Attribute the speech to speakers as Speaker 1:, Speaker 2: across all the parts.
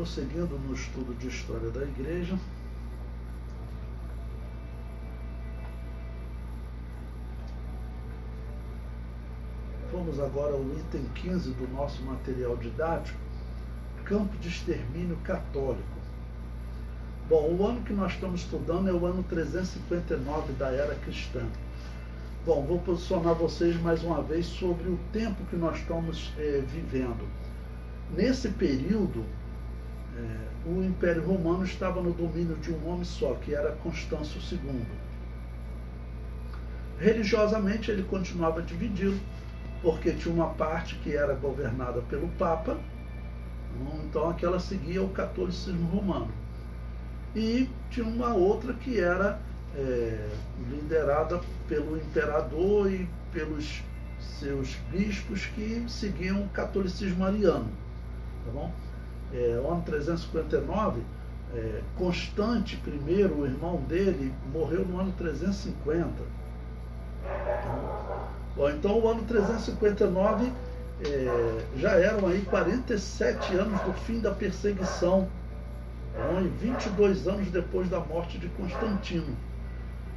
Speaker 1: Prosseguindo no estudo de História da Igreja, vamos agora ao item 15 do nosso material didático, campo de extermínio católico. Bom, o ano que nós estamos estudando é o ano 359 da era cristã. Bom, vou posicionar vocês mais uma vez sobre o tempo que nós estamos vivendo. Nesse período, o Império Romano estava no domínio de um homem só, que era Constâncio II. Religiosamente, ele continuava dividido, porque tinha uma parte que era governada pelo Papa, então aquela seguia o catolicismo romano. E tinha uma outra que era liderada pelo imperador e pelos seus bispos que seguiam o catolicismo ariano. Tá bom? O ano 359, Constante I, o irmão dele, morreu no ano 350. Bom, então o ano 359 já eram aí 47 anos do fim da perseguição, e 22 anos depois da morte de Constantino.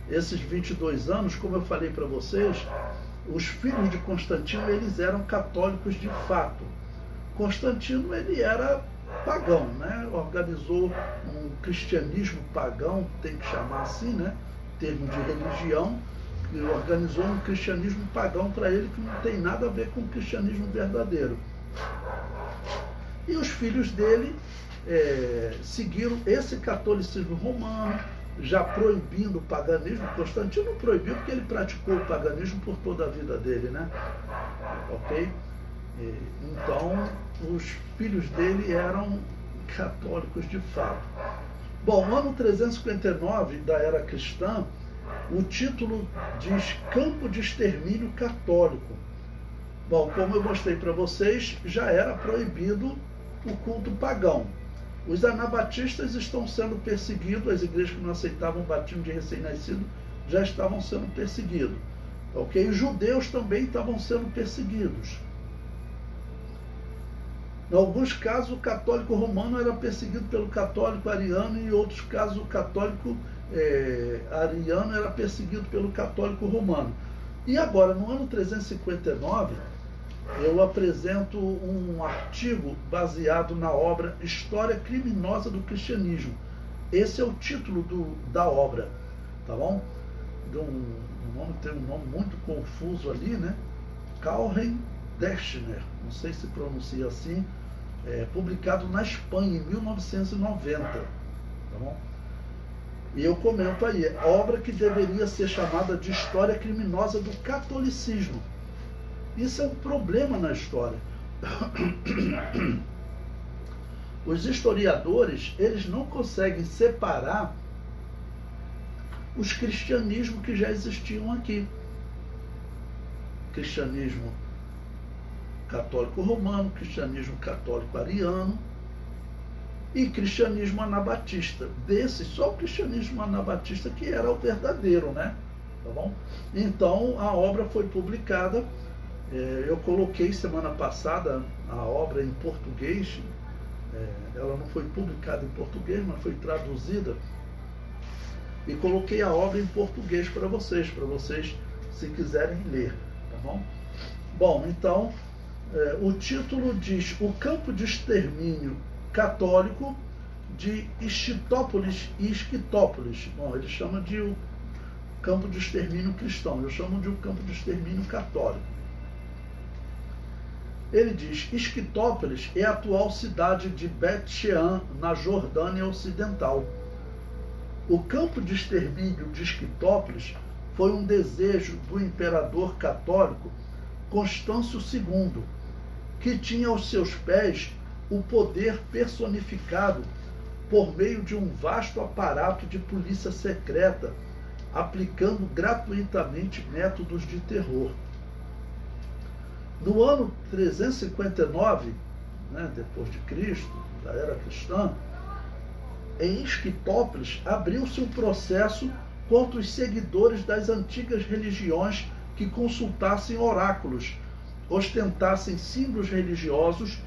Speaker 1: Esses 22 anos, como eu falei para vocês, os filhos de Constantino, eles eram católicos de fato. Constantino, ele era pagão, né? Organizou um cristianismo pagão, tem que chamar assim, né? Termo de religião, e organizou um cristianismo pagão para ele que não tem nada a ver com o cristianismo verdadeiro. E os filhos dele seguiram esse catolicismo romano, já proibindo o paganismo. Constantino proibiu porque ele praticou o paganismo por toda a vida dele, né? Ok? Então, os filhos dele eram católicos de fato. Bom, no ano 359 da era cristã, o título diz Campo de Extermínio Católico. Bom, como eu mostrei para vocês, já era proibido o culto pagão. Os anabatistas estão sendo perseguidos, as igrejas que não aceitavam o batismo de recém-nascido já estavam sendo perseguidos. Ok? Os judeus também estavam sendo perseguidos. Em alguns casos, o católico romano era perseguido pelo católico ariano, e em outros casos, o católico ariano era perseguido pelo católico romano. E agora, no ano 359, eu apresento um artigo baseado na obra História Criminosa do Cristianismo. Esse é o título da obra, tá bom? Tem um nome muito confuso ali, né? Karl Dechner, não sei se pronuncia assim, publicado na Espanha em 1990, tá bom? E eu comento aí, obra que deveria ser chamada de História Criminosa do Catolicismo. Isso é um problema na história. Os historiadores, eles não conseguem separar os cristianismos que já existiam aqui. Cristianismo católico romano, cristianismo católico ariano e cristianismo anabatista. Desses, só o cristianismo anabatista que era o verdadeiro, né? Tá bom? Então, a obra foi publicada. Eu coloquei semana passada a obra em português. Ela não foi publicada em português, mas foi traduzida. E coloquei a obra em português para vocês, se quiserem ler, tá bom? Bom, então, o título diz O Campo de Extermínio Católico de Esquitópolis e Esquitópolis. Bom, ele chama de o Campo de Extermínio Cristão, eu chamo de o Campo de Extermínio Católico. Ele diz, Esquitópolis é a atual cidade de Bet-Shean, na Jordânia Ocidental. O campo de extermínio de Esquitópolis foi um desejo do imperador católico Constâncio II, que tinha aos seus pés o poder personificado por meio de um vasto aparato de polícia secreta, aplicando gratuitamente métodos de terror. No ano 359, depois de Cristo, da era cristã, em Esquitópolis abriu-se um processo contra os seguidores das antigas religiões que consultassem oráculos, ostentassem símbolos religiosos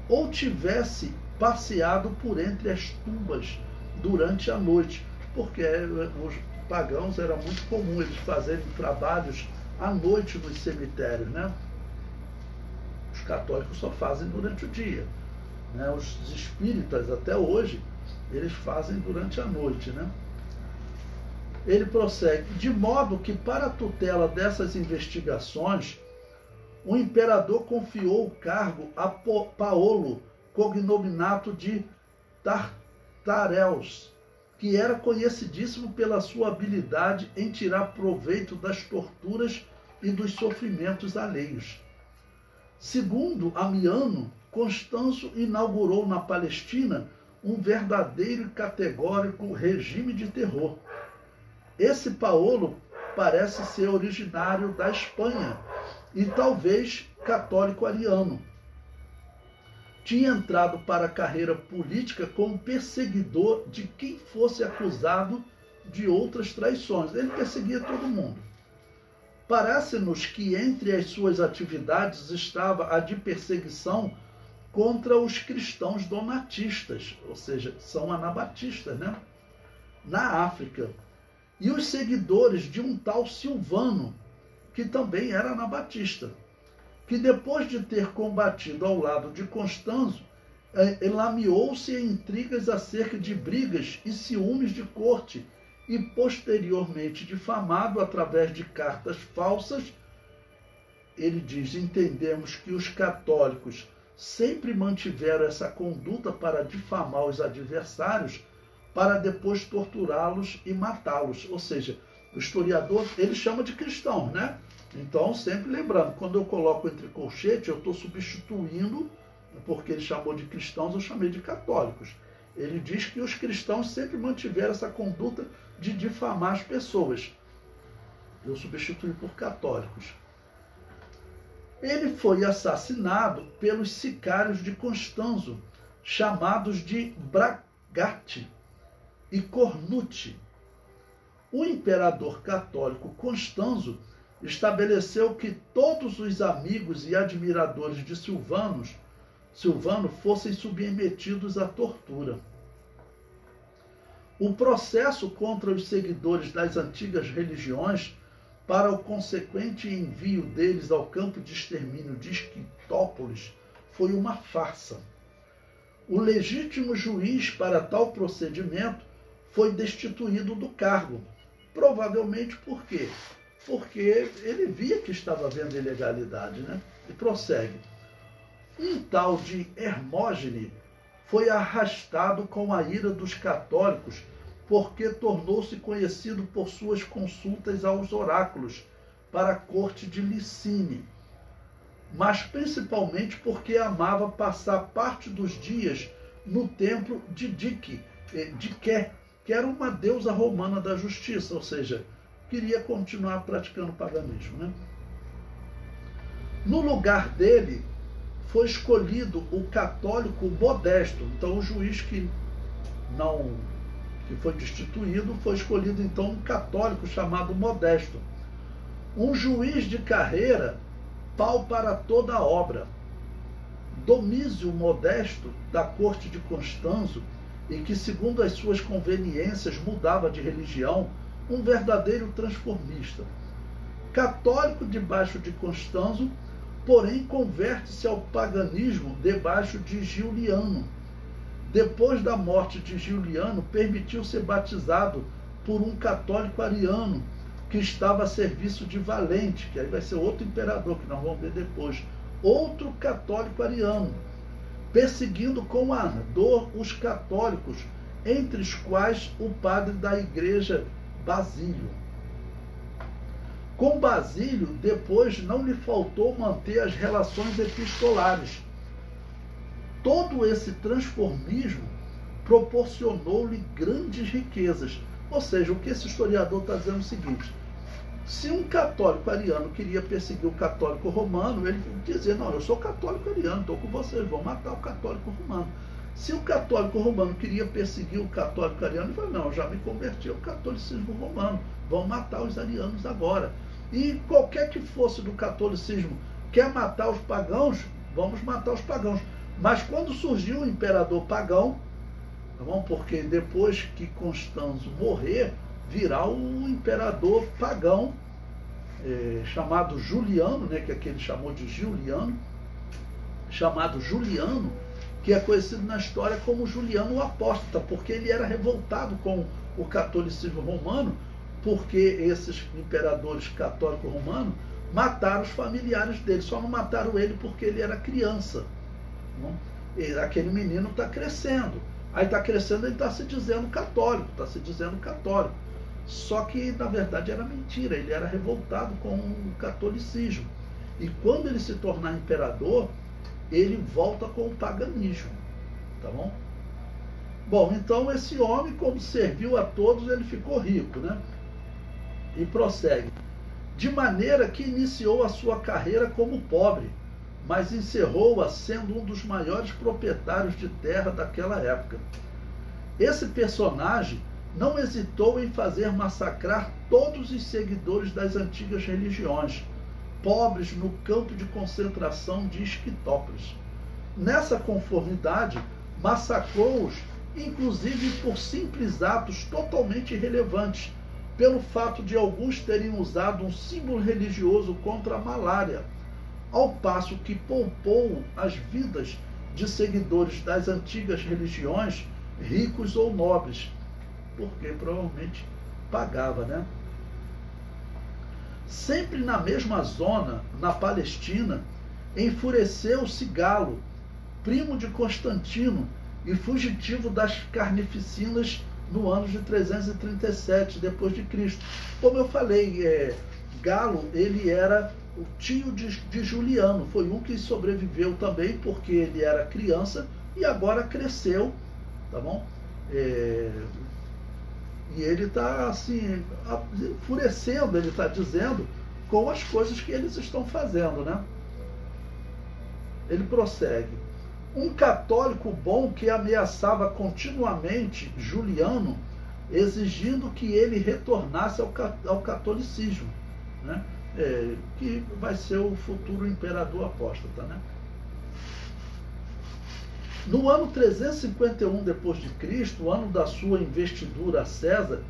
Speaker 1: ou tivesse passeado por entre as tumbas durante a noite, porque os pagãos era muito comum eles fazerem trabalhos à noite nos cemitérios, né? Os católicos só fazem durante o dia, né? Os espíritas até hoje eles fazem durante a noite, né? Ele prossegue, de modo que para a tutela dessas investigações, o imperador confiou o cargo a Paolo, cognominato de Tartareus, que era conhecidíssimo pela sua habilidade em tirar proveito das torturas e dos sofrimentos alheios. Segundo Amiano, Constâncio inaugurou na Palestina um verdadeiro e categórico regime de terror. Esse Paolo parece ser originário da Espanha e talvez católico ariano. Tinha entrado para a carreira política como perseguidor de quem fosse acusado de outras traições. Ele perseguia todo mundo. Parece-nos que entre as suas atividades estava a de perseguição contra os cristãos donatistas, ou seja, são anabatistas, né? Na África. E os seguidores de um tal Silvano, que também era anabatista, que depois de ter combatido ao lado de Constâncio, enlameou-se em intrigas acerca de brigas e ciúmes de corte, e posteriormente difamado através de cartas falsas. Ele diz, entendemos que os católicos sempre mantiveram essa conduta para difamar os adversários, para depois torturá-los e matá-los. Ou seja, o historiador, ele chama de cristãos, né? Então, sempre lembrando, quando eu coloco entre colchete, eu estou substituindo, porque ele chamou de cristãos, eu chamei de católicos. Ele diz que os cristãos sempre mantiveram essa conduta de difamar as pessoas. Eu substituí por católicos. Ele foi assassinado pelos sicários de Constâncio, chamados de Bragati e Cornuti. O imperador católico Constâncio estabeleceu que todos os amigos e admiradores de Silvano fossem submetidos à tortura. O processo contra os seguidores das antigas religiões, para o consequente envio deles ao campo de extermínio de Esquitópolis, foi uma farsa. O legítimo juiz para tal procedimento foi destituído do cargo. Provavelmente por quê? Porque ele via que estava havendo ilegalidade, né? E prossegue. Um tal de Hermógenes foi arrastado com a ira dos católicos, porque tornou-se conhecido por suas consultas aos oráculos para a corte de Licine, mas principalmente porque amava passar parte dos dias no templo de Dique, que era uma deusa romana da justiça, ou seja, queria continuar praticando o paganismo, né? No lugar dele foi escolhido o católico Modesto. Então o juiz que foi destituído, foi escolhido então um católico chamado Modesto. Um juiz de carreira, pau para toda a obra. Domício Modesto, da corte de Constâncio, e que segundo as suas conveniências mudava de religião, um verdadeiro transformista. Católico debaixo de Constâncio, porém converte-se ao paganismo debaixo de Giuliano. Depois da morte de Giuliano, permitiu ser batizado por um católico ariano que estava a serviço de Valente, que aí vai ser outro imperador, que nós vamos ver depois, outro católico ariano, perseguindo com ardor os católicos, entre os quais o padre da igreja Basílio. Com Basílio, depois não lhe faltou manter as relações epistolares. Todo esse transformismo proporcionou-lhe grandes riquezas. Ou seja, o que esse historiador está dizendo é o seguinte: se um católico ariano queria perseguir o católico romano, ele dizia, não, eu sou católico ariano, estou com vocês, vou matar o católico romano. Se o católico romano queria perseguir o católico ariano, ele falou, não, eu já me converti ao catolicismo romano, vão matar os arianos agora. E qualquer que fosse do catolicismo quer matar os pagãos, vamos matar os pagãos. Mas quando surgiu o imperador pagão, tá bom? Porque depois que Constanzo morrer, virá o imperador pagão, chamado Juliano, né, que aqui ele chamou de Juliano, chamado Juliano, que é conhecido na história como Juliano o Apóstata, porque ele era revoltado com o catolicismo romano, porque esses imperadores católicos romanos mataram os familiares dele, só não mataram ele porque ele era criança. Não? E aquele menino está crescendo, aí está crescendo, ele está se dizendo católico, só que na verdade era mentira, ele era revoltado com o catolicismo, e quando ele se tornar imperador, ele volta com o paganismo, tá bom? Bom, então esse homem, como serviu a todos, ele ficou rico, né? E prossegue. De maneira que iniciou a sua carreira como pobre, mas encerrou-a sendo um dos maiores proprietários de terra daquela época. Esse personagem não hesitou em fazer massacrar todos os seguidores das antigas religiões, pobres no campo de concentração de Esquitópolis. Nessa conformidade, massacrou-os, inclusive por simples atos totalmente irrelevantes, pelo fato de alguns terem usado um símbolo religioso contra a malária, ao passo que poupou as vidas de seguidores das antigas religiões, ricos ou nobres, porque provavelmente pagava, né? Sempre na mesma zona, na Palestina, enfureceu-se Galo, primo de Constantino e fugitivo das carnificinas no ano de 337 depois de Cristo. Como eu falei, Galo, ele era o tio de Juliano, foi um que sobreviveu também porque ele era criança e agora cresceu, tá bom? E ele está assim, enfurecendo, ele está dizendo, com as coisas que eles estão fazendo, né? Ele prossegue. Um católico bom que ameaçava continuamente Juliano, exigindo que ele retornasse ao catolicismo, né? Que vai ser o futuro imperador apóstata, né? No ano 351 depois de Cristo, ano da sua investidura a César,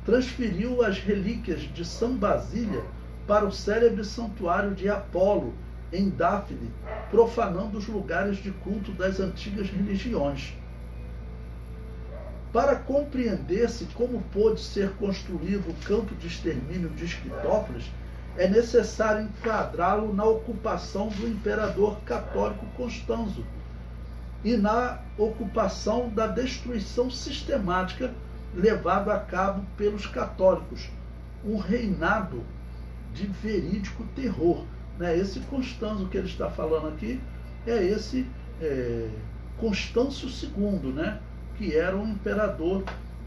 Speaker 1: transferiu as relíquias de São Basília para o célebre santuário de Apolo, em Dáfne, profanando os lugares de culto das antigas religiões. Para compreender-se como pôde ser construído o campo de extermínio de Esquitópolis, é necessário enquadrá-lo na ocupação do imperador católico Constanzo e na ocupação da destruição sistemática levada a cabo pelos católicos, um reinado de verídico terror. Esse Constanzo que ele está falando aqui é esse Constâncio II, né? Que era um imperador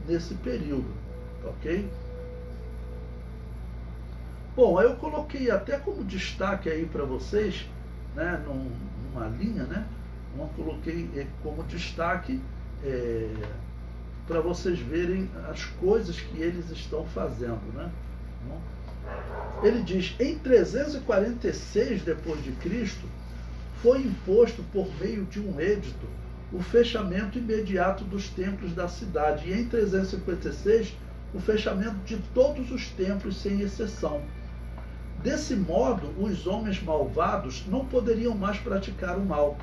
Speaker 1: nesse período, ok? Bom, eu coloquei até como destaque aí para vocês, né, numa linha, né? Eu coloquei como destaque para vocês verem as coisas que eles estão fazendo, né? Ele diz, em 346 depois de Cristo, foi imposto por meio de um edito o fechamento imediato dos templos da cidade, e em 356 o fechamento de todos os templos sem exceção. Desse modo, os homens malvados não poderiam mais praticar o mal.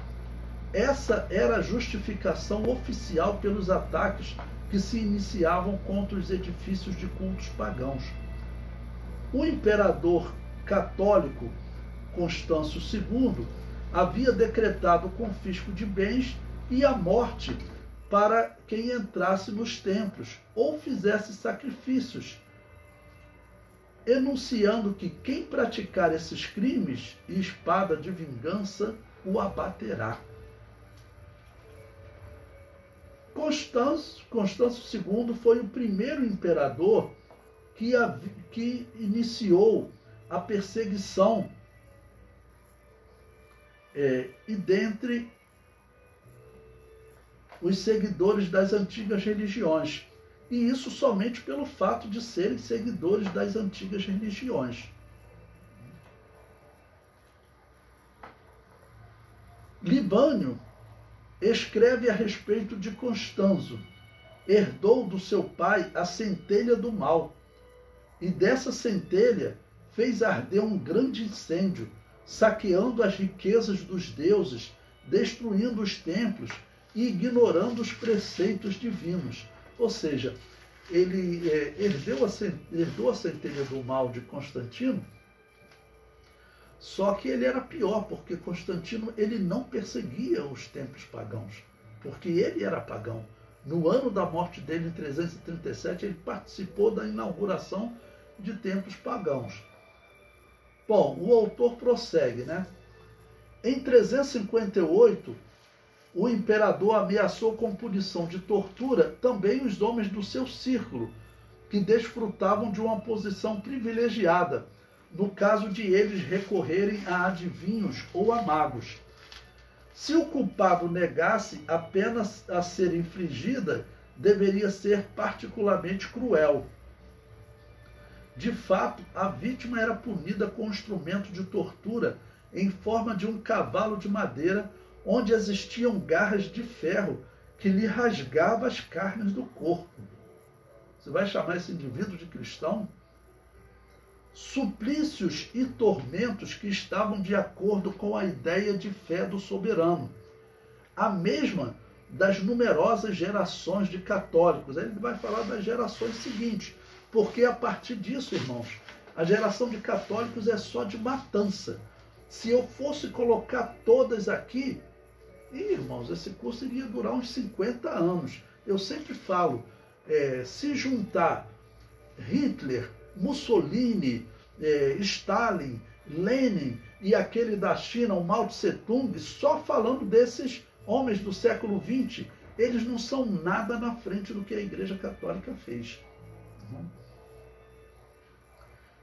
Speaker 1: Essa era a justificação oficial pelos ataques que se iniciavam contra os edifícios de cultos pagãos. O imperador católico Constâncio II havia decretado o confisco de bens e a morte para quem entrasse nos templos ou fizesse sacrifícios, enunciando que quem praticar esses crimes, espada de vingança o abaterá. Constâncio II foi o primeiro imperador que iniciou a perseguição e dentre os seguidores das antigas religiões. E isso somente pelo fato de serem seguidores das antigas religiões. Libânio escreve a respeito de Constanzo. Herdou do seu pai a centelha do mal, e dessa centelha fez arder um grande incêndio, saqueando as riquezas dos deuses, destruindo os templos e ignorando os preceitos divinos. Ou seja, ele herdou a centelha do mal de Constantino, só que ele era pior, porque Constantino ele não perseguia os templos pagãos, porque ele era pagão. No ano da morte dele, em 337, ele participou da inauguração de templos pagãos. Bom, o autor prossegue, né? Em 358, o imperador ameaçou com punição de tortura também os homens do seu círculo, que desfrutavam de uma posição privilegiada, no caso de eles recorrerem a adivinhos ou a magos. Se o culpado negasse a pena a ser infligida, deveria ser particularmente cruel. De fato, a vítima era punida com um instrumento de tortura em forma de um cavalo de madeira, onde existiam garras de ferro que lhe rasgavam as carnes do corpo. Você vai chamar esse indivíduo de cristão? Suplícios e tormentos que estavam de acordo com a ideia de fé do soberano, a mesma das numerosas gerações de católicos. Ele vai falar das gerações seguintes, porque a partir disso, irmãos, a geração de católicos é só de matança. Se eu fosse colocar todas aqui, irmãos, esse curso iria durar uns 50 anos. Eu sempre falo, se juntar Hitler, Mussolini, Stalin, Lenin e aquele da China, o Mao Tse Tung, só falando desses homens do século XX, eles não são nada na frente do que a Igreja Católica fez.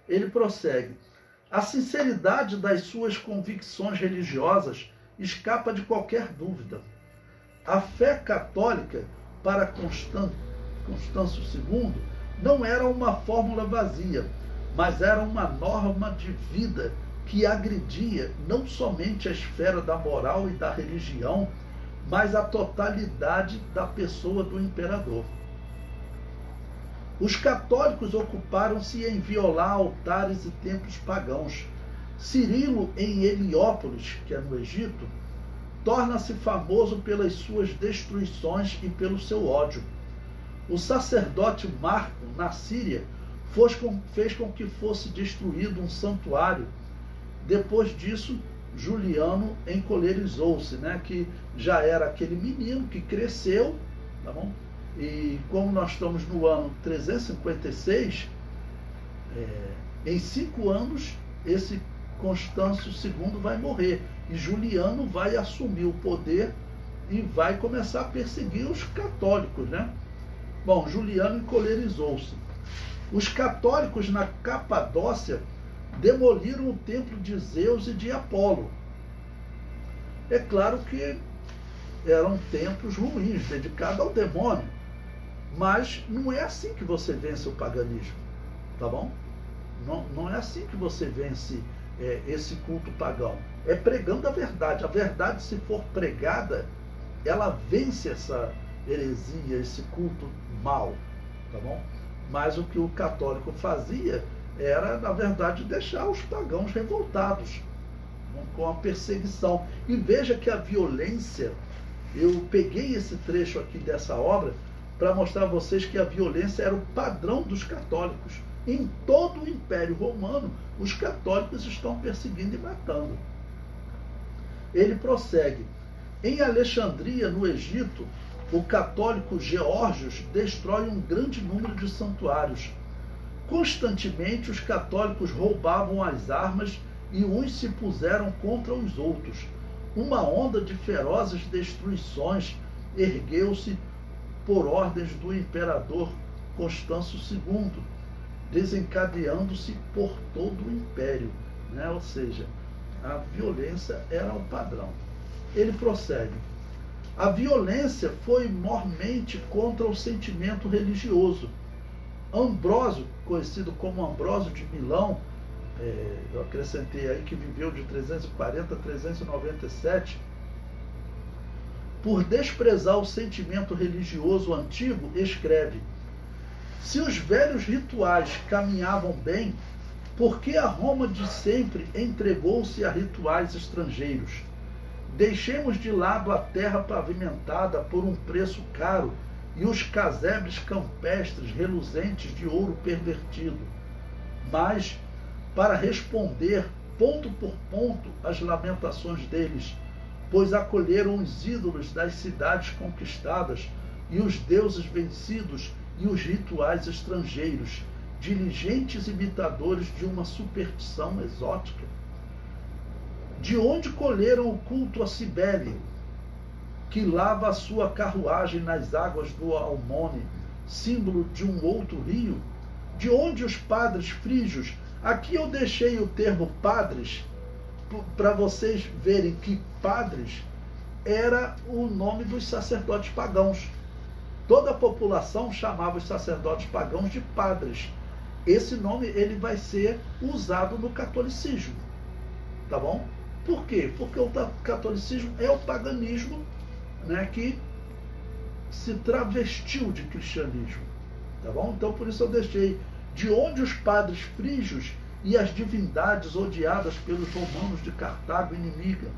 Speaker 1: Ele prossegue. A sinceridade das suas convicções religiosas escapa de qualquer dúvida. A fé católica para Constâncio II não era uma fórmula vazia, mas era uma norma de vida que agredia não somente a esfera da moral e da religião, mas a totalidade da pessoa do imperador. Os católicos ocuparam-se em violar altares e templos pagãos. Cirilo, em Heliópolis, que é no Egito, torna-se famoso pelas suas destruições e pelo seu ódio. O sacerdote Marco, na Síria, fez com que fosse destruído um santuário. Depois disso, Juliano encolerizou-se, né, que já era aquele menino que cresceu, tá bom? E como nós estamos no ano 356, em 5 anos, esse Constâncio II vai morrer. E Juliano vai assumir o poder e vai começar a perseguir os católicos, né? Bom, Juliano encolerizou-se. Os católicos na Capadócia demoliram o templo de Zeus e de Apolo. É claro que eram templos ruins, dedicados ao demônio. Mas não é assim que você vence o paganismo, tá bom? Não é assim que você vence esse culto pagão. É pregando a verdade. A verdade, se for pregada, ela vence essa heresia, esse culto mau, tá bom? Mas o que o católico fazia era, na verdade, deixar os pagãos revoltados com a perseguição. E veja que a violência, eu peguei esse trecho aqui dessa obra para mostrar a vocês que a violência era o padrão dos católicos. Em todo o Império Romano, os católicos estão perseguindo e matando. Ele prossegue. Em Alexandria, no Egito, o católico Geórgios destrói um grande número de santuários. Constantemente, os católicos roubavam as armas e uns se puseram contra os outros. Uma onda de ferozes destruições ergueu-se por ordens do imperador Constâncio II, desencadeando-se por todo o império, né? Ou seja, a violência era o padrão. Ele prossegue. A violência foi mormente contra o sentimento religioso. Ambrósio, conhecido como Ambrósio de Milão, eu acrescentei aí que viveu de 340 a 397, por desprezar o sentimento religioso antigo, escreve: se os velhos rituais caminhavam bem, por que a Roma de sempre entregou-se a rituais estrangeiros? Deixemos de lado a terra pavimentada por um preço caro e os casebres campestres reluzentes de ouro pervertido. Mas, para responder ponto por ponto às lamentações deles, pois acolheram os ídolos das cidades conquistadas e os deuses vencidos e os rituais estrangeiros, diligentes imitadores de uma superstição exótica. De onde colheram o culto a Cibele, que lava a sua carruagem nas águas do Almone, símbolo de um outro rio? De onde os padres frígios? Aqui eu deixei o termo padres, para vocês verem que padres era o nome dos sacerdotes pagãos. Toda a população chamava os sacerdotes pagãos de padres. Esse nome ele vai ser usado no catolicismo, tá bom? Por quê? Porque o catolicismo é o paganismo, né, que se travestiu de cristianismo, tá bom? Então por isso eu deixei de onde os padres frígios e as divindades odiadas pelos romanos de Cartago inimiga.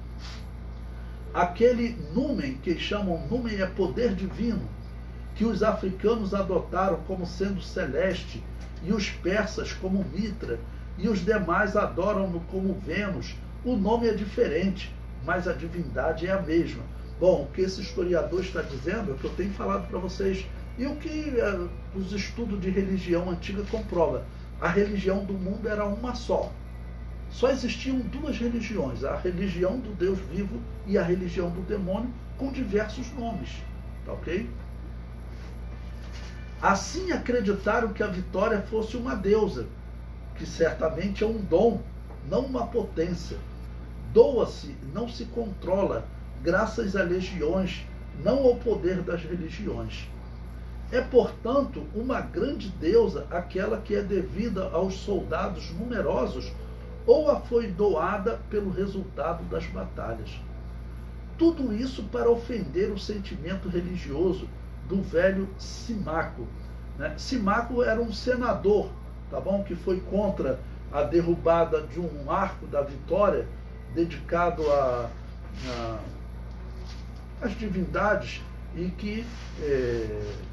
Speaker 1: Aquele numen, que chamam numen é poder divino, que os africanos adotaram como sendo celeste, e os persas como Mitra, e os demais adoram-no como Vênus. O nome é diferente, mas a divindade é a mesma. Bom, o que esse historiador está dizendo é o que eu tenho falado para vocês, e o que os estudos de religião antiga comprovam. A religião do mundo era uma só. Só existiam duas religiões, a religião do Deus vivo e a religião do demônio, com diversos nomes. Tá ok? Assim acreditaram que a Vitória fosse uma deusa, que certamente é um dom, não uma potência. Doa-se, não se controla, graças a legiões, não ao poder das religiões. É, portanto, uma grande deusa aquela que é devida aos soldados numerosos ou a foi doada pelo resultado das batalhas. Tudo isso para ofender o sentimento religioso do velho Simaco. Né? Simaco era um senador, tá bom? Que foi contra a derrubada de um arco da Vitória dedicado às divindades, e que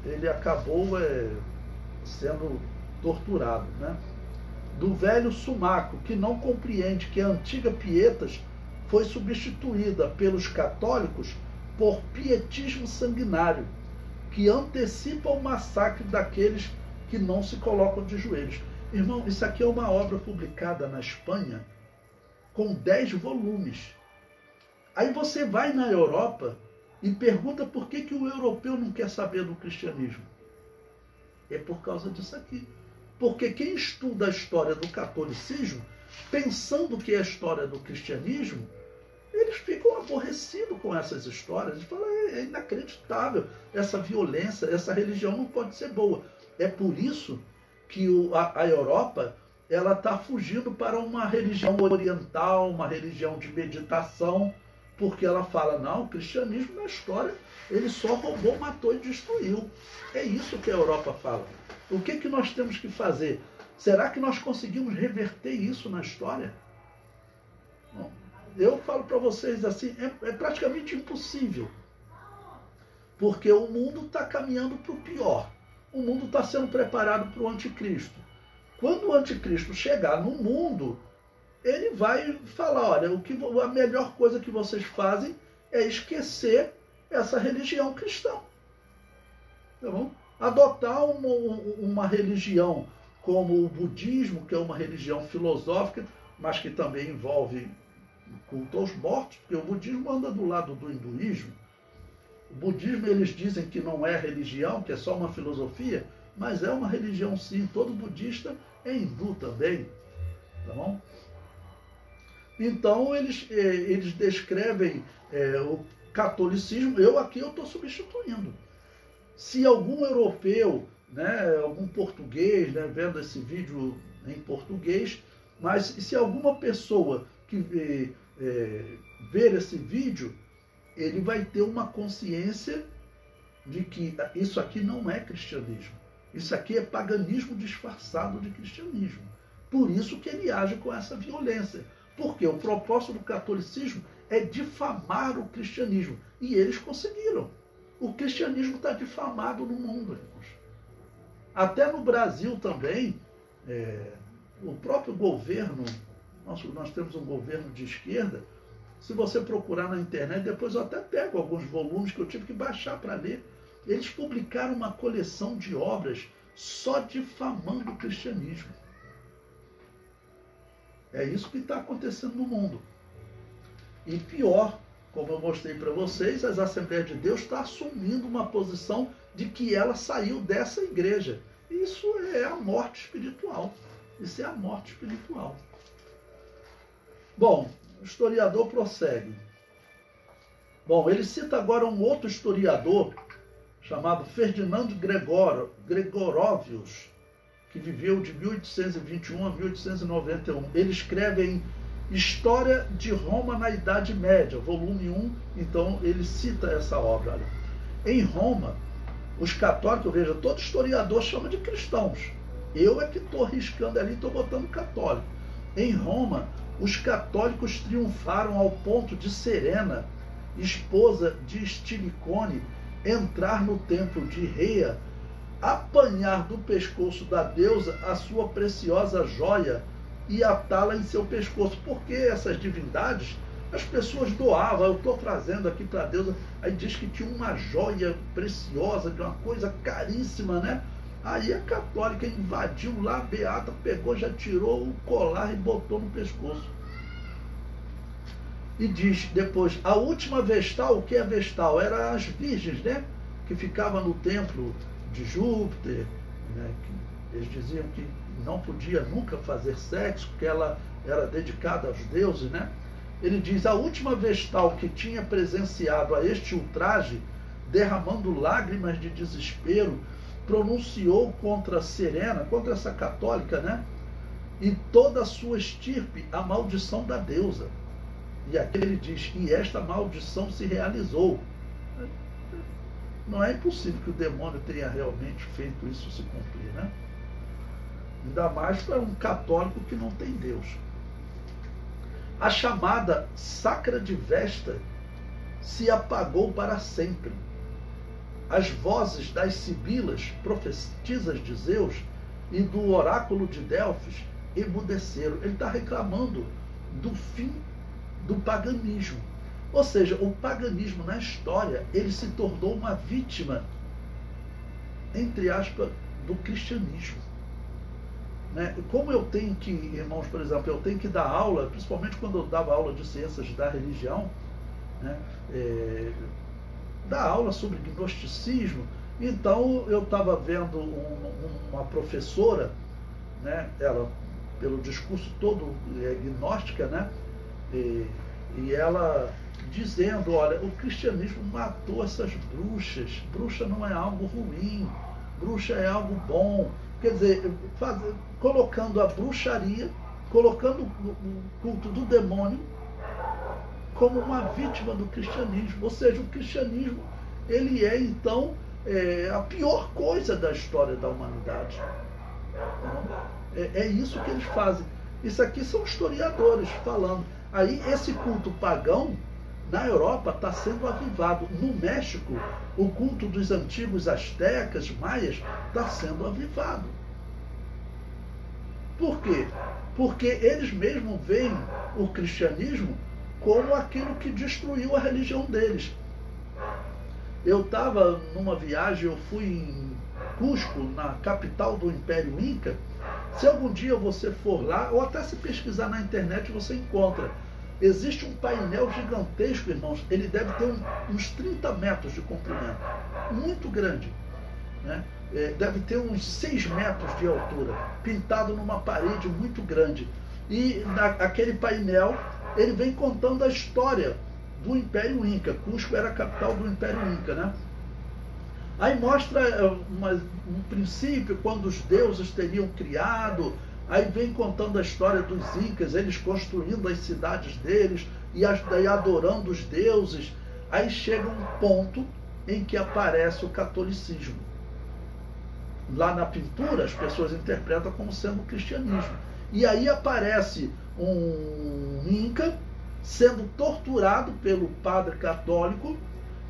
Speaker 1: ele acabou sendo torturado, né? Do velho Sumaco, que não compreende que a antiga Pietas foi substituída pelos católicos por pietismo sanguinário, que antecipa o massacre daqueles que não se colocam de joelhos. Irmão, isso aqui é uma obra publicada na Espanha com 10 volumes. Aí você vai na Europa e pergunta por que o europeu não quer saber do cristianismo. É por causa disso aqui. Porque quem estuda a história do catolicismo, pensando que é a história do cristianismo, eles ficam aborrecidos com essas histórias. Eles falam, é inacreditável essa violência, essa religião não pode ser boa. É por isso que a Europa ela está fugindo para uma religião oriental, uma religião de meditação, porque ela fala, não, o cristianismo na história, ele só roubou, matou e destruiu. É isso que a Europa fala. O que nós temos que fazer? Será que nós conseguimos reverter isso na história? Bom, eu falo para vocês assim, é praticamente impossível. Porque o mundo está caminhando para o pior. O mundo está sendo preparado para o anticristo. Quando o anticristo chegar no mundo, ele vai falar, olha, a melhor coisa que vocês fazem é esquecer essa religião cristã. Tá bom? Adotar uma religião como o budismo, que é uma religião filosófica, mas que também envolve culto aos mortos, porque o budismo anda do lado do hinduísmo. O budismo, eles dizem que não é religião, que é só uma filosofia, mas é uma religião sim. Todo budista é hindu também. Tá bom? Então, eles descrevem o catolicismo. Eu estou substituindo. Se algum europeu, né, algum português, né, vendo esse vídeo em português, mas se alguma pessoa que ver esse vídeo, ele vai ter uma consciência de que isso aqui não é cristianismo. Isso aqui é paganismo disfarçado de cristianismo. Por isso que ele age com essa violência. Porque o propósito do catolicismo é difamar o cristianismo. E eles conseguiram. O cristianismo está difamado no mundo, irmãos. Até no Brasil também, o próprio governo, nós temos um governo de esquerda. Se você procurar na internet, depois eu até pego alguns volumes que eu tive que baixar para ler. Eles publicaram uma coleção de obras só difamando o cristianismo. É isso que está acontecendo no mundo. E pior, como eu mostrei para vocês, as Assembleias de Deus estão assumindo uma posição de que ela saiu dessa igreja. Isso é a morte espiritual. Isso é a morte espiritual. Bom, o historiador prossegue. Bom, ele cita agora um outro historiador chamado Ferdinando Gregorovius, que viveu de 1821 a 1891. Ele escreve em História de Roma na Idade Média, volume 1, então ele cita essa obra. Olha. Em Roma, os católicos, veja, todo historiador chama de cristãos. Eu é que estou riscando ali, estou botando católico. Em Roma, os católicos triunfaram ao ponto de Serena, esposa de Estilicone, entrar no templo de Rea, apanhar do pescoço da deusa a sua preciosa joia e atá-la em seu pescoço. Porque essas divindades, as pessoas doavam. Eu estou trazendo aqui para a deusa, aí diz que tinha uma joia preciosa, de uma coisa caríssima, né? Aí a católica invadiu lá, a beata pegou, já tirou o colar e botou no pescoço. E diz depois, a última vestal, o que é vestal? Eram as virgens, né? Que ficavam no templo de Júpiter, né? Que eles diziam que não podia nunca fazer sexo, porque ela era dedicada aos deuses, né? Ele diz, a última vestal que tinha presenciado a este ultraje, derramando lágrimas de desespero, pronunciou contra Serena, contra essa católica, né? E toda a sua estirpe, a maldição da deusa. E aqui ele diz, e esta maldição se realizou. Não é impossível que o demônio tenha realmente feito isso se cumprir, né? Ainda mais para um católico que não tem Deus. A chamada Sacra de Vesta se apagou para sempre. As vozes das sibilas, profetisas de Zeus, e do oráculo de Delfos emudeceram. Ele está reclamando do fim do paganismo. Ou seja, o paganismo na história, ele se tornou uma vítima, entre aspas, do cristianismo. Né? Como eu tenho que, irmãos, por exemplo, eu tenho que dar aula, principalmente quando eu dava aula de ciências da religião, né? Dar aula sobre gnosticismo. Então eu estava vendo uma professora, né? Ela, pelo discurso todo gnóstica, né? E ela dizendo, olha, o cristianismo matou essas bruxas. Bruxa não é algo ruim, bruxa é algo bom. Quer dizer, colocando a bruxaria, colocando o culto do demônio como uma vítima do cristianismo. Ou seja, o cristianismo, ele é então a pior coisa da história da humanidade. É isso que eles fazem. Isso aqui são historiadores falando. Aí esse culto pagão na Europa está sendo avivado. No México, o culto dos antigos astecas, maias, está sendo avivado. Por quê? Porque eles mesmos veem o cristianismo como aquilo que destruiu a religião deles. Eu estava numa viagem, eu fui em Cusco, na capital do Império Inca. Se algum dia você for lá, ou até se pesquisar na internet, você encontra. Existe um painel gigantesco, irmãos. Ele deve ter uns 30 metros de comprimento. Muito grande. Né? Deve ter uns 6 metros de altura. Pintado numa parede muito grande. E aquele painel, ele vem contando a história do Império Inca. Cusco era a capital do Império Inca, né? Aí mostra um princípio, quando os deuses teriam criado. Aí vem contando a história dos incas, eles construindo as cidades deles e adorando os deuses. Aí chega um ponto em que aparece o catolicismo. Lá na pintura, as pessoas interpretam como sendo o cristianismo. E aí aparece um Inca sendo torturado pelo padre católico,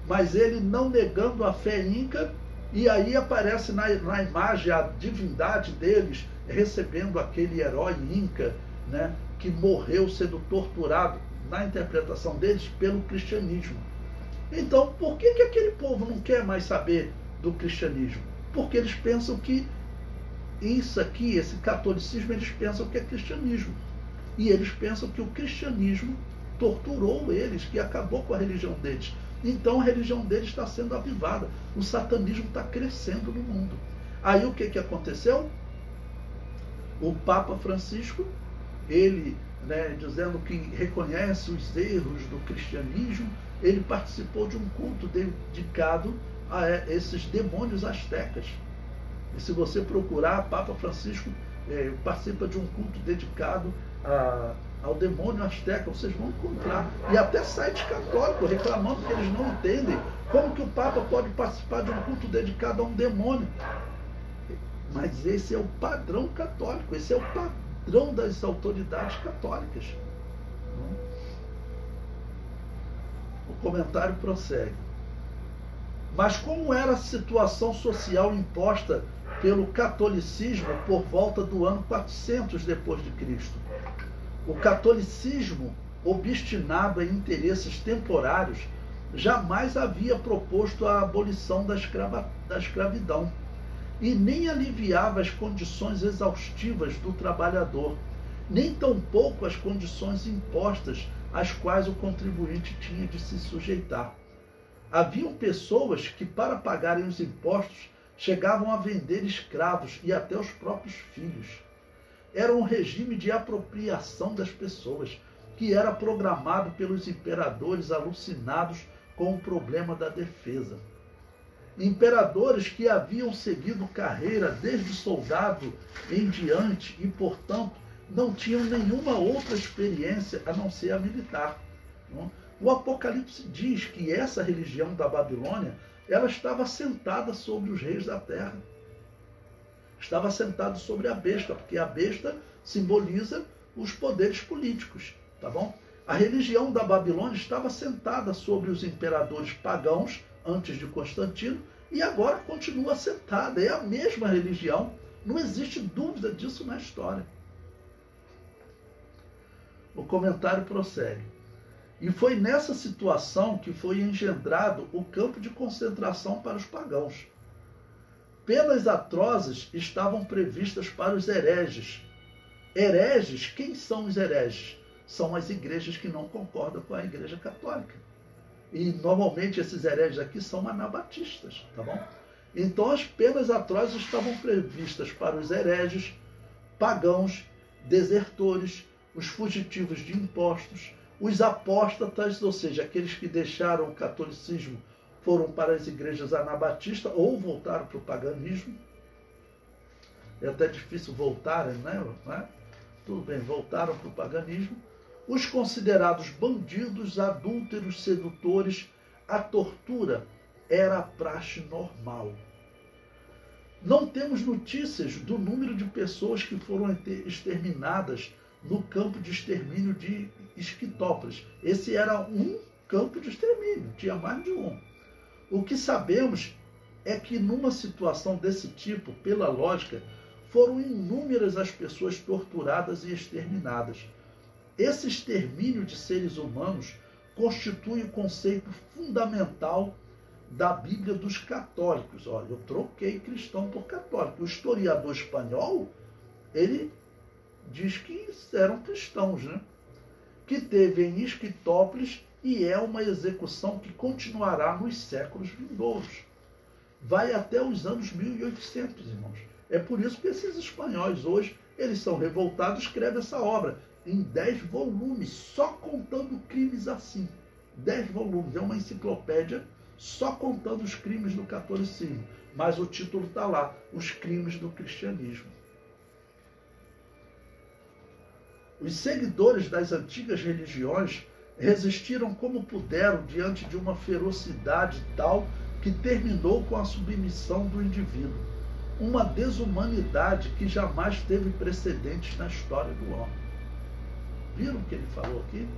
Speaker 1: mas ele não negando a fé Inca, e aí aparece na imagem a divindade deles recebendo aquele herói Inca, né, que morreu sendo torturado, na interpretação deles, pelo cristianismo. Então, por que aquele povo não quer mais saber do cristianismo? Porque eles pensam que isso aqui, esse catolicismo, eles pensam que é cristianismo. E eles pensam que o cristianismo torturou eles, que acabou com a religião deles. Então a religião deles está sendo avivada. O satanismo está crescendo no mundo. Aí o que aconteceu? O Papa Francisco, ele, né, dizendo que reconhece os erros do cristianismo, ele participou de um culto dedicado a esses demônios astecas. E se você procurar, Papa Francisco participa de um culto dedicado ao demônio asteca, vocês vão encontrar. E até site católico reclamando que eles não entendem como que o Papa pode participar de um culto dedicado a um demônio. Mas esse é o padrão católico, esse é o padrão das autoridades católicas. O comentário prossegue. Mas como era a situação social imposta pelo catolicismo por volta do ano 400 depois de Cristo? O catolicismo, obstinado em interesses temporários, jamais havia proposto a abolição da escravidão e nem aliviava as condições exaustivas do trabalhador, nem tampouco as condições impostas às quais o contribuinte tinha de se sujeitar. Haviam pessoas que, para pagarem os impostos, chegavam a vender escravos e até os próprios filhos. Era um regime de apropriação das pessoas, que era programado pelos imperadores alucinados com o problema da defesa. Imperadores que haviam seguido carreira desde soldado em diante e, portanto, não tinham nenhuma outra experiência a não ser a militar. O Apocalipse diz que essa religião da Babilônia, ela estava sentada sobre os reis da terra. Estava sentada sobre a besta, porque a besta simboliza os poderes políticos, tá bom? A religião da Babilônia estava sentada sobre os imperadores pagãos antes de Constantino e agora continua sentada. É a mesma religião, não existe dúvida disso na história. O comentário prossegue. E foi nessa situação que foi engendrado o campo de concentração para os pagãos. Penas atrozes estavam previstas para os hereges. Hereges, quem são os hereges? São as igrejas que não concordam com a Igreja Católica. E normalmente esses hereges aqui são anabatistas, tá bom? Então as penas atrozes estavam previstas para os hereges, pagãos, desertores, os fugitivos de impostos, os apóstatas, ou seja, aqueles que deixaram o catolicismo, foram para as igrejas anabatistas ou voltaram para o paganismo. É até difícil voltarem, né? Tudo bem, voltaram para o paganismo. Os considerados bandidos, adúlteros, sedutores, a tortura era a praxe normal. Não temos notícias do número de pessoas que foram exterminadas no campo de extermínio de Esquitópolis. Esse era um campo de extermínio, tinha mais de um. O que sabemos é que numa situação desse tipo, pela lógica, foram inúmeras as pessoas torturadas e exterminadas. Esse extermínio de seres humanos constitui o conceito fundamental da Bíblia dos católicos. Olha, eu troquei cristão por católico. O historiador espanhol, ele diz que eram cristãos, né? Que teve em Esquitópolis e é uma execução que continuará nos séculos vindouros. Vai até os anos 1800, irmãos. É por isso que esses espanhóis hoje, eles são revoltados, escrevem essa obra em 10 volumes, só contando crimes assim. 10 volumes, é uma enciclopédia só contando os crimes do catolicismo. Mas o título está lá, Os Crimes do Cristianismo. Os seguidores das antigas religiões Resistiram como puderam diante de uma ferocidade tal que terminou com a submissão do indivíduo. Uma desumanidade que jamais teve precedentes na história do homem. Viram o que ele falou aqui?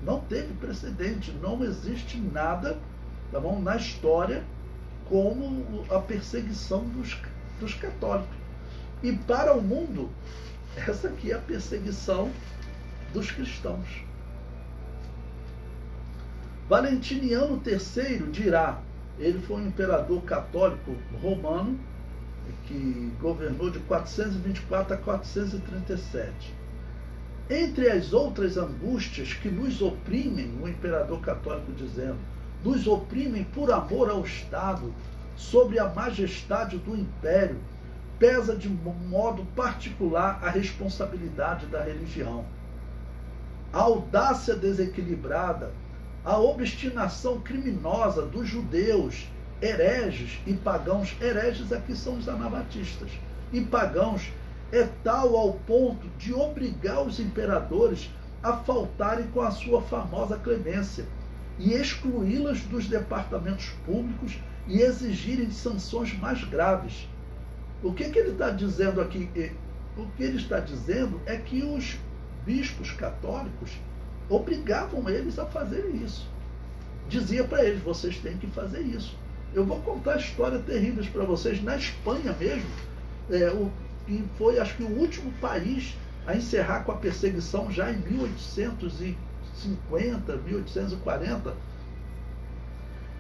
Speaker 1: Não teve precedente, não existe nada, tá bom, na história como a perseguição dos católicos. E para o mundo, essa aqui é a perseguição dos cristãos. Valentiniano III dirá, ele foi um imperador católico romano que governou de 424 a 437. Entre as outras angústias que nos oprimem, o imperador católico dizendo, nos oprimem por amor ao Estado, sobre a majestade do império, pesa de modo particular a responsabilidade da religião. A audácia desequilibrada, a obstinação criminosa dos judeus, hereges e pagãos, hereges aqui são os anabatistas, e pagãos, é tal ao ponto de obrigar os imperadores a faltarem com a sua famosa clemência e excluí-las dos departamentos públicos e exigirem sanções mais graves. O que ele está dizendo aqui? O que ele está dizendo é que os bispos católicos obrigavam eles a fazerem isso. Dizia para eles, vocês têm que fazer isso. Eu vou contar histórias terríveis para vocês. Na Espanha mesmo, e foi, acho que, o último país a encerrar com a perseguição já em 1850, 1840.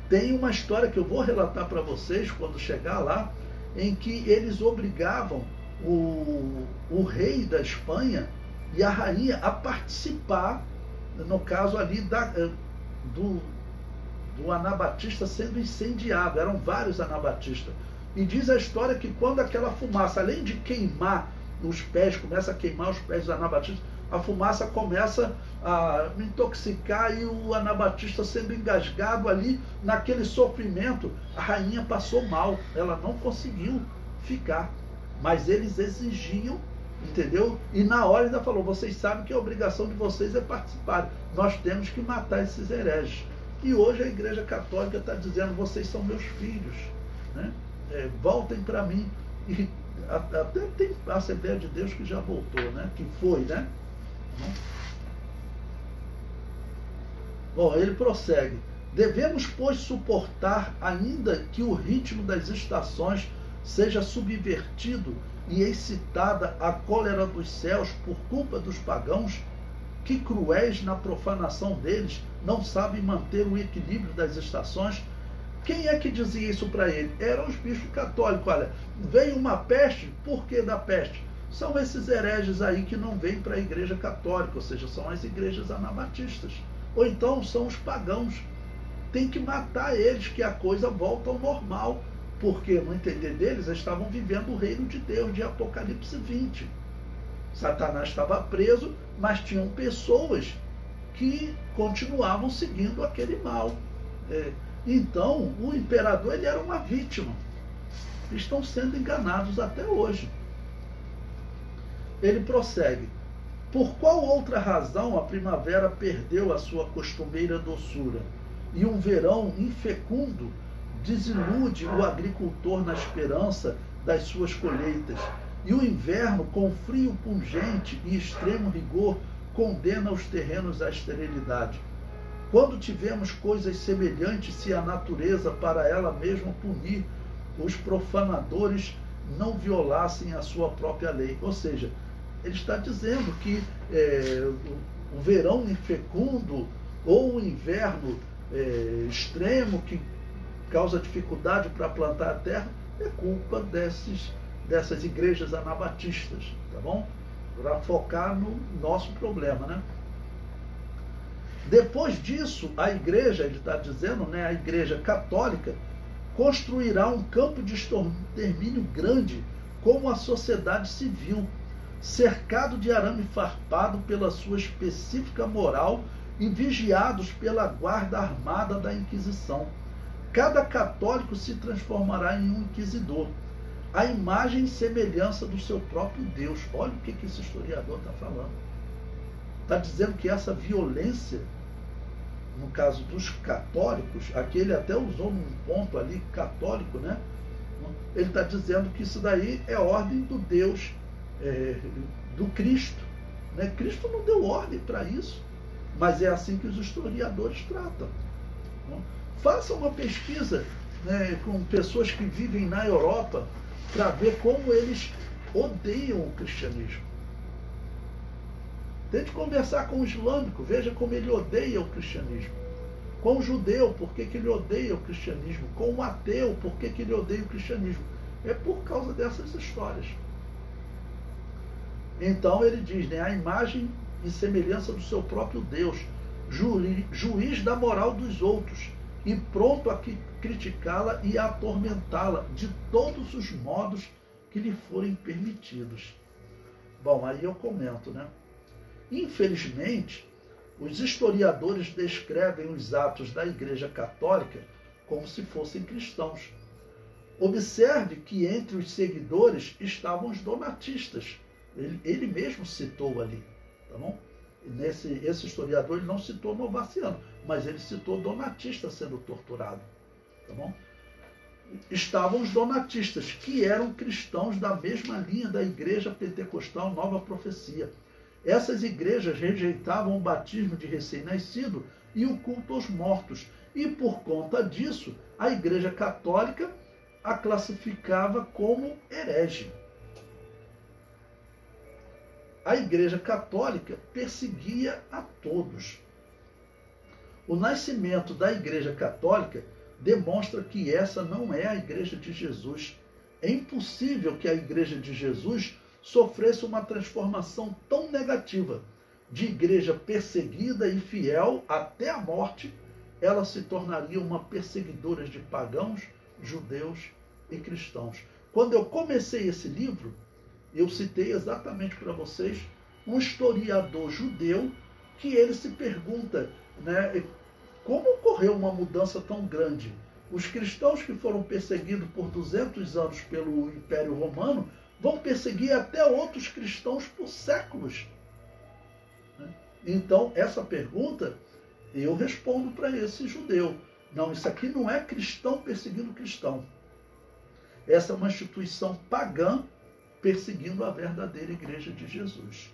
Speaker 1: Tem uma história que eu vou relatar para vocês quando chegar lá, em que eles obrigavam o rei da Espanha e a rainha a participar, no caso ali do anabatista sendo incendiado. Eram vários anabatistas. E diz a história que quando aquela fumaça, além de queimar os pés, começa a queimar os pés dos anabatistas, a fumaça começa a intoxicar e o anabatista sendo engasgado ali, naquele sofrimento, a rainha passou mal, ela não conseguiu ficar. Mas eles exigiam, entendeu? E na hora ainda falou, vocês sabem que a obrigação de vocês é participar, nós temos que matar esses hereges. E hoje a Igreja Católica está dizendo, vocês são meus filhos, né? Voltem para mim. E até tem a Assembleia de Deus que já voltou, né? Que foi, né? Bom, ele prossegue. Devemos, pois, suportar, ainda que o ritmo das estações seja subvertido e excitada a cólera dos céus por culpa dos pagãos, que cruéis na profanação deles não sabem manter o equilíbrio das estações. Quem é que dizia isso para ele? Eram os bispos católicos. Olha, veio uma peste, por que da peste? São esses hereges aí que não vêm para a Igreja Católica, ou seja, são as igrejas anabatistas. Ou então são os pagãos. Tem que matar eles, que a coisa volta ao normal. Porque, no entender deles, eles estavam vivendo o reino de Deus, de Apocalipse 20. Satanás estava preso, mas tinham pessoas que continuavam seguindo aquele mal. Então, o imperador ele era uma vítima. Estão sendo enganados até hoje. Ele prossegue. Por qual outra razão a primavera perdeu a sua costumeira doçura e um verão infecundo desilude o agricultor na esperança das suas colheitas, e o inverno, com frio pungente e extremo rigor, condena os terrenos à esterilidade? Quando tivemos coisas semelhantes, se a natureza para ela mesma punir os profanadores não violassem a sua própria lei. Ou seja, ele está dizendo que o verão infecundo ou o inverno extremo que causa dificuldade para plantar a terra é culpa dessas igrejas anabatistas, tá bom? Para focar no nosso problema, né? Depois disso, a igreja, ele está dizendo, né, a igreja católica construirá um campo de extermínio grande como a sociedade civil, cercado de arame farpado pela sua específica moral e vigiados pela guarda armada da Inquisição. Cada católico se transformará em um inquisidor, a imagem e semelhança do seu próprio Deus. Olha o que esse historiador está falando. está dizendo que essa violência, no caso dos católicos, aqui ele até usou num ponto ali católico, né? Ele está dizendo que isso daí é ordem do Deus, do Cristo. Né? Cristo não deu ordem para isso, mas é assim que os historiadores tratam. Né? Faça uma pesquisa, né, com pessoas que vivem na Europa para ver como eles odeiam o cristianismo. Tente conversar com o islâmico, veja como ele odeia o cristianismo. Com o judeu, por que ele odeia o cristianismo? Com o ateu, por que ele odeia o cristianismo? É por causa dessas histórias. Então ele diz, né, a imagem e semelhança do seu próprio Deus, juiz da moral dos outros, e pronto a criticá-la e a atormentá-la de todos os modos que lhe forem permitidos. Bom, aí eu comento, né? Infelizmente, os historiadores descrevem os atos da Igreja Católica como se fossem cristãos. Observe que entre os seguidores estavam os donatistas. Ele mesmo citou ali, tá bom? Esse historiador ele não citou Novaciano, mas ele citou donatista sendo torturado, tá bom? Estavam os donatistas, que eram cristãos da mesma linha da Igreja Pentecostal Nova Profecia. Essas igrejas rejeitavam o batismo de recém-nascido e o culto aos mortos, e por conta disso, a Igreja Católica a classificava como herege. A Igreja Católica perseguia a todos. O nascimento da Igreja Católica demonstra que essa não é a Igreja de Jesus. É impossível que a Igreja de Jesus sofresse uma transformação tão negativa. De igreja perseguida e fiel até a morte, ela se tornaria uma perseguidora de pagãos, judeus e cristãos. Quando eu comecei esse livro, eu citei exatamente para vocês um historiador judeu que ele se pergunta, né, como ocorreu uma mudança tão grande? Os cristãos que foram perseguidos por 200 anos pelo Império Romano vão perseguir até outros cristãos por séculos. Então, essa pergunta eu respondo para esse judeu. Não, isso aqui não é cristão perseguindo cristão. Essa é uma instituição pagã perseguindo a verdadeira Igreja de Jesus.